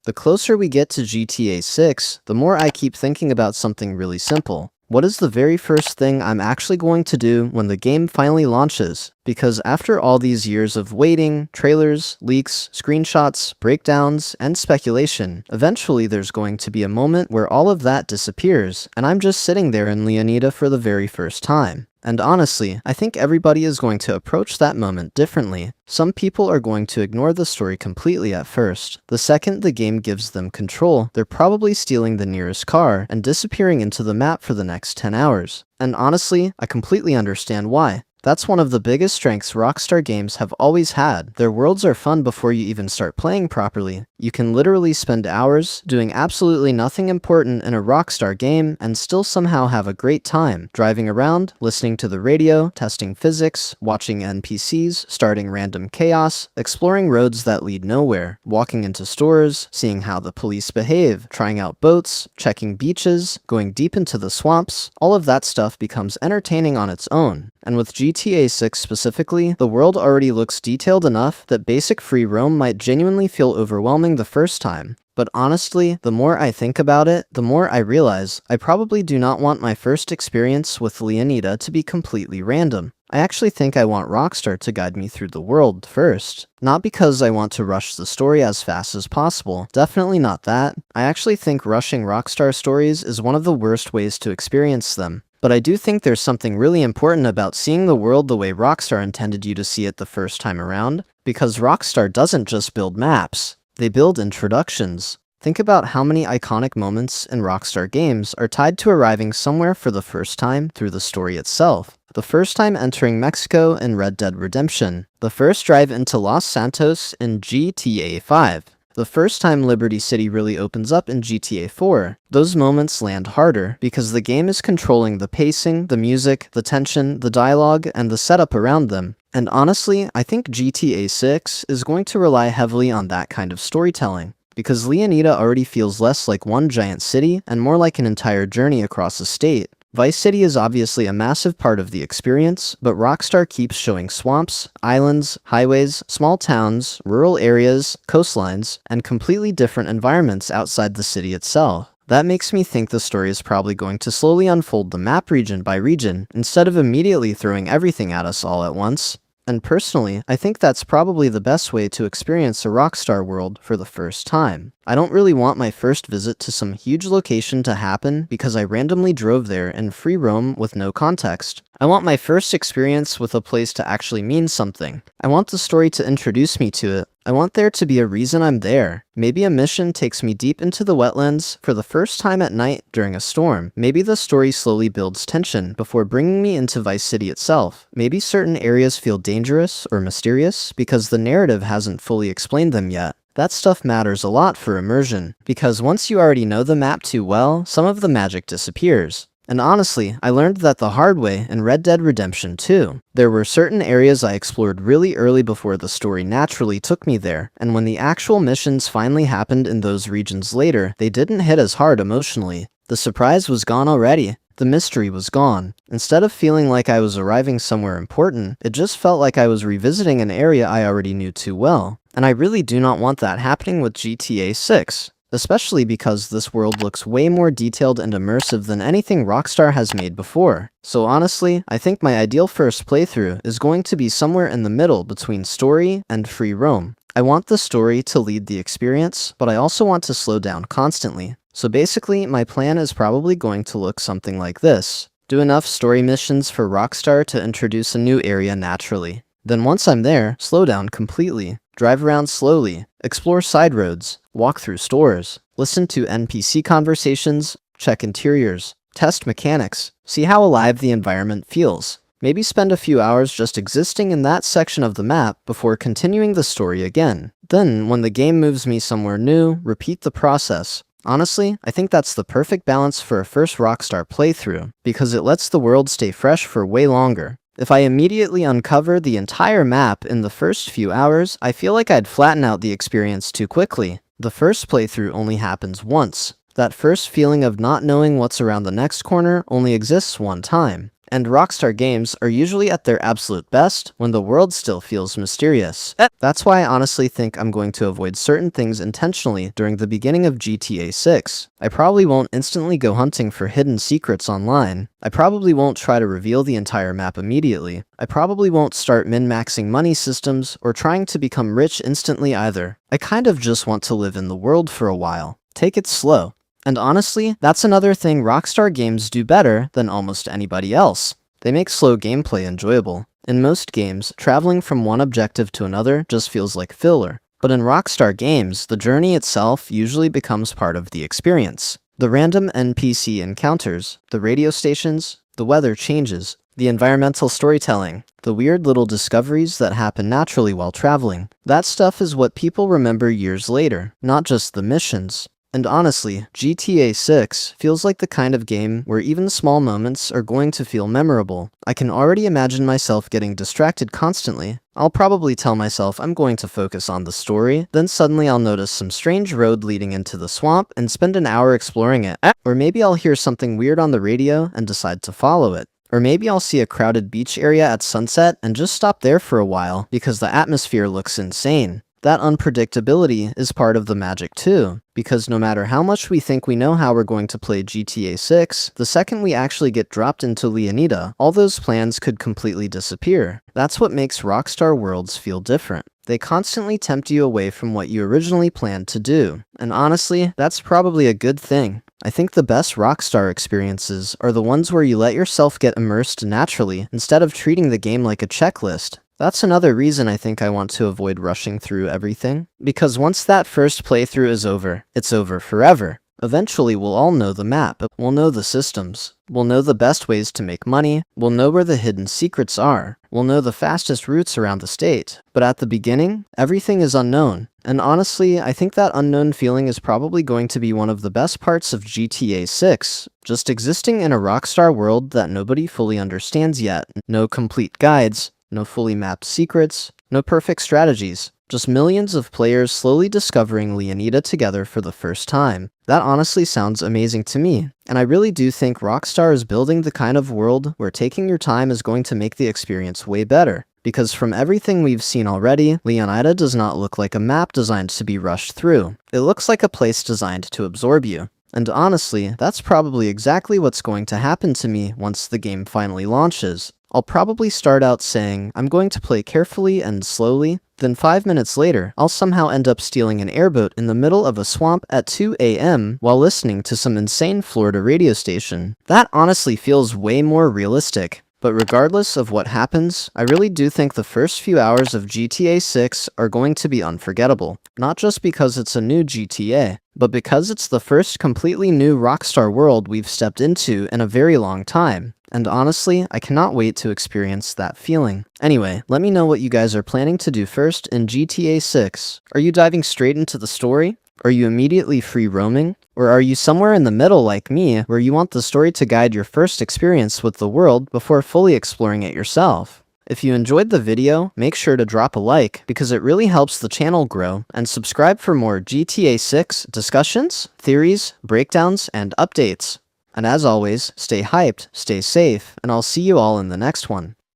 The closer we get to GTA 6, the more I keep thinking about something really simple. What is the very first thing I'm actually going to do when the game finally launches? Because after all these years of waiting, trailers, leaks, screenshots, breakdowns, and speculation, eventually there's going to be a moment where all of that disappears, and I'm just sitting there in Leonida for the very first time. And honestly, I think everybody is going to approach that moment differently. Some people are going to ignore the story completely at first. The second the game gives them control, they're probably stealing the nearest car and disappearing into the map for the next 10 hours. And honestly, I completely understand why. That's one of the biggest strengths Rockstar games have always had. Their worlds are fun before you even start playing properly. You can literally spend hours doing absolutely nothing important in a Rockstar game and still somehow have a great time, driving around, listening to the radio, testing physics, watching NPCs, starting random chaos, exploring roads that lead nowhere, walking into stores, seeing how the police behave, trying out boats, checking beaches, going deep into the swamps. All of that stuff becomes entertaining on its own. And with GTA 6 specifically, the world already looks detailed enough that basic free roam might genuinely feel overwhelming the first time. But honestly, the more I think about it, the more I realize I probably do not want my first experience with Leonida to be completely random. I actually think I want Rockstar to guide me through the world first. Not because I want to rush the story as fast as possible, definitely not that. I actually think rushing Rockstar stories is one of the worst ways to experience them. But I do think there's something really important about seeing the world the way Rockstar intended you to see it the first time around, because Rockstar doesn't just build maps, they build introductions. Think about how many iconic moments in Rockstar games are tied to arriving somewhere for the first time through the story itself. The first time entering Mexico in Red Dead Redemption, the first drive into Los Santos in GTA 5, the first time Liberty City really opens up in GTA 4. Those moments land harder because the game is controlling the pacing, the music, the tension, the dialogue, and the setup around them. And honestly, I think GTA 6 is going to rely heavily on that kind of storytelling, because Leonida already feels less like one giant city and more like an entire journey across a state. Vice City is obviously a massive part of the experience, but Rockstar keeps showing swamps, islands, highways, small towns, rural areas, coastlines, and completely different environments outside the city itself. That makes me think the story is probably going to slowly unfold the map region by region, instead of immediately throwing everything at us all at once. And personally, I think that's probably the best way to experience a Rockstar world for the first time. I don't really want my first visit to some huge location to happen because I randomly drove there in free roam with no context. I want my first experience with a place to actually mean something. I want the story to introduce me to it. I want there to be a reason I'm there. Maybe a mission takes me deep into the wetlands for the first time at night during a storm. Maybe the story slowly builds tension before bringing me into Vice City itself. Maybe certain areas feel dangerous or mysterious because the narrative hasn't fully explained them yet. That stuff matters a lot for immersion, because once you already know the map too well, some of the magic disappears. And honestly, I learned that the hard way in Red Dead Redemption 2. There were certain areas I explored really early before the story naturally took me there, and when the actual missions finally happened in those regions later, they didn't hit as hard emotionally. The surprise was gone already. The mystery was gone. Instead of feeling like I was arriving somewhere important, it just felt like I was revisiting an area I already knew too well. And I really do not want that happening with GTA 6. Especially because this world looks way more detailed and immersive than anything Rockstar has made before. So honestly, I think my ideal first playthrough is going to be somewhere in the middle between story and free roam. I want the story to lead the experience, but I also want to slow down constantly. So basically, my plan is probably going to look something like this. Do enough story missions for Rockstar to introduce a new area naturally. Then once I'm there, slow down completely. Drive around slowly, explore side roads, walk through stores, listen to NPC conversations, check interiors, test mechanics, see how alive the environment feels. Maybe spend a few hours just existing in that section of the map before continuing the story again. Then, when the game moves me somewhere new, repeat the process. Honestly, I think that's the perfect balance for a first Rockstar playthrough, because it lets the world stay fresh for way longer. If I immediately uncover the entire map in the first few hours, I feel like I'd flatten out the experience too quickly. The first playthrough only happens once. That first feeling of not knowing what's around the next corner only exists one time. And Rockstar games are usually at their absolute best when the world still feels mysterious. That's why I honestly think I'm going to avoid certain things intentionally during the beginning of GTA 6. I probably won't instantly go hunting for hidden secrets online. I probably won't try to reveal the entire map immediately. I probably won't start min-maxing money systems or trying to become rich instantly either. I kind of just want to live in the world for a while. Take it slow. And honestly, that's another thing Rockstar games do better than almost anybody else. They make slow gameplay enjoyable. In most games, traveling from one objective to another just feels like filler. But in Rockstar games, the journey itself usually becomes part of the experience. The random NPC encounters, the radio stations, the weather changes, the environmental storytelling, the weird little discoveries that happen naturally while traveling. That stuff is what people remember years later, not just the missions. And honestly, GTA 6 feels like the kind of game where even small moments are going to feel memorable. I can already imagine myself getting distracted constantly. I'll probably tell myself I'm going to focus on the story, then suddenly I'll notice some strange road leading into the swamp and spend an hour exploring it. Or maybe I'll hear something weird on the radio and decide to follow it. Or maybe I'll see a crowded beach area at sunset and just stop there for a while because the atmosphere looks insane. That unpredictability is part of the magic too, because no matter how much we think we know how we're going to play GTA 6, the second we actually get dropped into Leonida, all those plans could completely disappear. That's what makes Rockstar worlds feel different. They constantly tempt you away from what you originally planned to do, and honestly, that's probably a good thing. I think the best Rockstar experiences are the ones where you let yourself get immersed naturally instead of treating the game like a checklist. That's another reason I think I want to avoid rushing through everything, because once that first playthrough is over, it's over forever. Eventually we'll all know the map, we'll know the systems, we'll know the best ways to make money, we'll know where the hidden secrets are, we'll know the fastest routes around the state. But at the beginning, everything is unknown. And honestly, I think that unknown feeling is probably going to be one of the best parts of GTA 6, just existing in a Rockstar world that nobody fully understands yet. No complete guides, no fully mapped secrets, no perfect strategies, just millions of players slowly discovering Leonida together for the first time. That honestly sounds amazing to me, and I really do think Rockstar is building the kind of world where taking your time is going to make the experience way better. Because from everything we've seen already, Leonida does not look like a map designed to be rushed through. It looks like a place designed to absorb you. And honestly, that's probably exactly what's going to happen to me once the game finally launches. I'll probably start out saying, I'm going to play carefully and slowly, then 5 minutes later, I'll somehow end up stealing an airboat in the middle of a swamp at 2 a.m. while listening to some insane Florida radio station. That honestly feels way more realistic. But regardless of what happens, I really do think the first few hours of GTA 6 are going to be unforgettable. Not just because it's a new GTA, but because it's the first completely new Rockstar world we've stepped into in a very long time. And honestly, I cannot wait to experience that feeling. Anyway, let me know what you guys are planning to do first in GTA 6. Are you diving straight into the story? Are you immediately free roaming? Or are you somewhere in the middle like me, where you want the story to guide your first experience with the world before fully exploring it yourself? If you enjoyed the video, make sure to drop a like because it really helps the channel grow, and subscribe for more GTA 6 discussions, theories, breakdowns, and updates. And as always, stay hyped, stay safe, and I'll see you all in the next one.